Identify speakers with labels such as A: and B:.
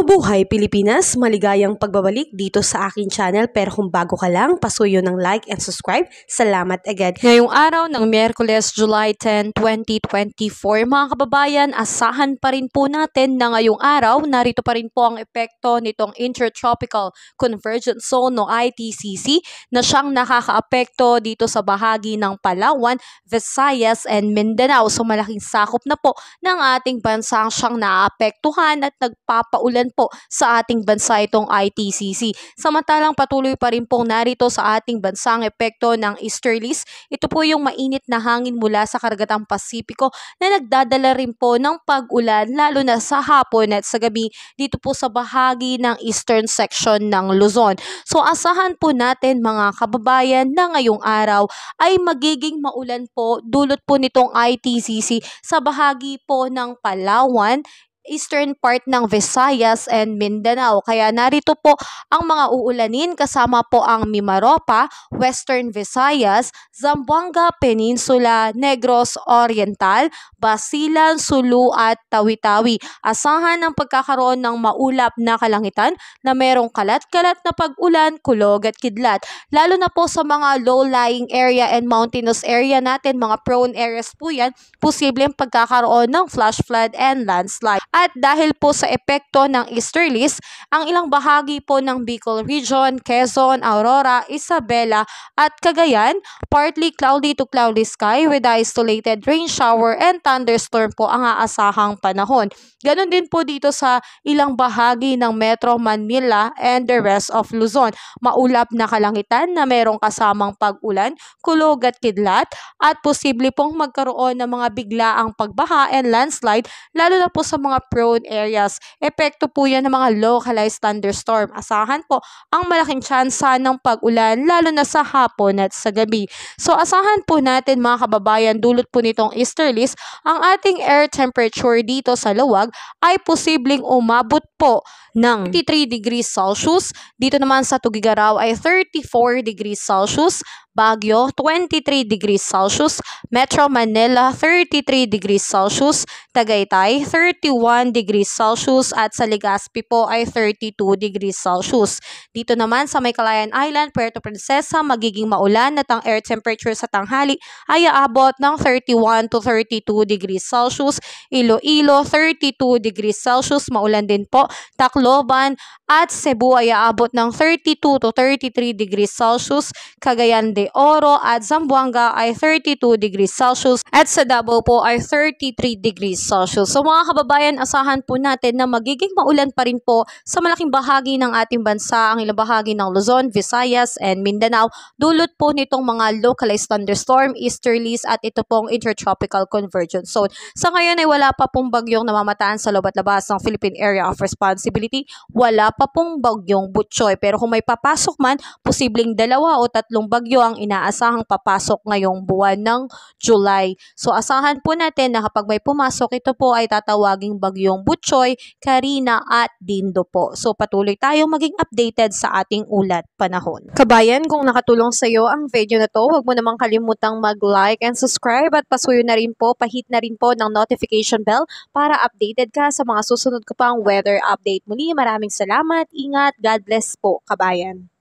A: Mabuhay Pilipinas! Maligayang pagbabalik dito sa aking channel, pero kung bago ka lang, pasuyo ng like and subscribe. Salamat agad. Ngayong araw ng Miyerkules, July 10, 2024, mga kababayan, asahan pa rin po natin na ngayong araw, narito pa rin po ang epekto nitong Intertropical Convergence Zone o ITCZ na siyang nakakaapekto dito sa bahagi ng Palawan, Visayas and Mindanao. So malaking sakop na po ng ating bansa siyang naapektuhan at nagpapaulan po sa ating bansa itong ITCZ. Samantalang patuloy pa rin pong narito sa ating bansa ang epekto ng easterlies. Ito po yung mainit na hangin mula sa karagatang Pasipiko na nagdadala rin po ng pag-ulan lalo na sa hapon at sa gabi dito po sa bahagi ng eastern section ng Luzon. So asahan po natin mga kababayan na ngayong araw ay magiging maulan po dulot po nitong ITCZ sa bahagi po ng Palawan, eastern part ng Visayas and Mindanao. Kaya narito po ang mga uulanin kasama po ang Mimaropa, Western Visayas, Zamboanga Peninsula, Negros Oriental, Basilan, Sulu at Tawi-Tawi. Asahan ang pagkakaroon ng maulap na kalangitan na merong kalat-kalat na pag-ulan, kulog at kidlat. Lalo na po sa mga low-lying area and mountainous area natin, mga prone areas po yan, posibleng pagkakaroon ng flash flood and landslide. At dahil po sa epekto ng easterlies, ang ilang bahagi po ng Bicol Region, Quezon, Aurora, Isabela at Cagayan, partly cloudy to cloudy sky with isolated rain shower and thunderstorm po ang aasahang panahon. Ganon din po dito sa ilang bahagi ng Metro Manila and the rest of Luzon. Maulap na kalangitan na merong kasamang pag-ulan, kulog at kidlat at posible pong magkaroon ng mga biglaang pagbaha and landslide lalo na po sa mga prone areas. Epekto po yan ng mga localized thunderstorm. Asahan po ang malaking tsansa ng pag-ulan lalo na sa hapon at sa gabi. So asahan po natin mga kababayan dulot po nitong easterlies, ang ating air temperature dito sa luwag ay posibleng umabot po ng 33 degrees Celsius. Dito naman sa Tugigaraw ay 34 degrees Celsius. Baguio, 23 degrees Celsius. Metro Manila, 33 degrees Celsius. Tagaytay, 31 degrees Celsius. At sa Legazpi po ay 32 degrees Celsius. Dito naman sa May Calayan Island, Puerto Princesa, magiging maulan at ang air temperature sa tanghali ay aabot ng 31 to 32 degrees Celsius. Iloilo, 32 degrees Celsius. Maulan din po. Tacloban at Cebu ay aabot ng 32 to 33 degrees Celsius. Cagayan de Oro at Zamboanga ay 32 degrees Celsius at sa Davao po ay 33 degrees Celsius. So mga kababayan, asahan po natin na magiging maulan pa rin po sa malaking bahagi ng ating bansa, ang ilang bahagi ng Luzon, Visayas and Mindanao. Dulot po nitong mga localized thunderstorm, easterlies at ito pong Intertropical Convergence Zone. Sa ngayon ay wala pa pong bagyong namamataan sa loob at labas ng Philippine Area of Responsibility. Wala pa pong bagyong Butchoy. Pero kung may papasok man, posibleng 2 o 3 bagyo ang inaasahang papasok ngayong buwan ng July. So asahan po natin na kapag may pumasok, ito po ay tatawaging bagyong Butchoy, Karina at Dindo po. So patuloy tayong maging updated sa ating ulat panahon. Kabayan, kung nakatulong sa iyo ang video na to, huwag mo namang kalimutang mag-like and subscribe at pasuyo na rin po, pahit na rin po ng notification bell para updated ka sa mga susunod ko pang weather update. Muli, maraming salamat, ingat, God bless po, kabayan.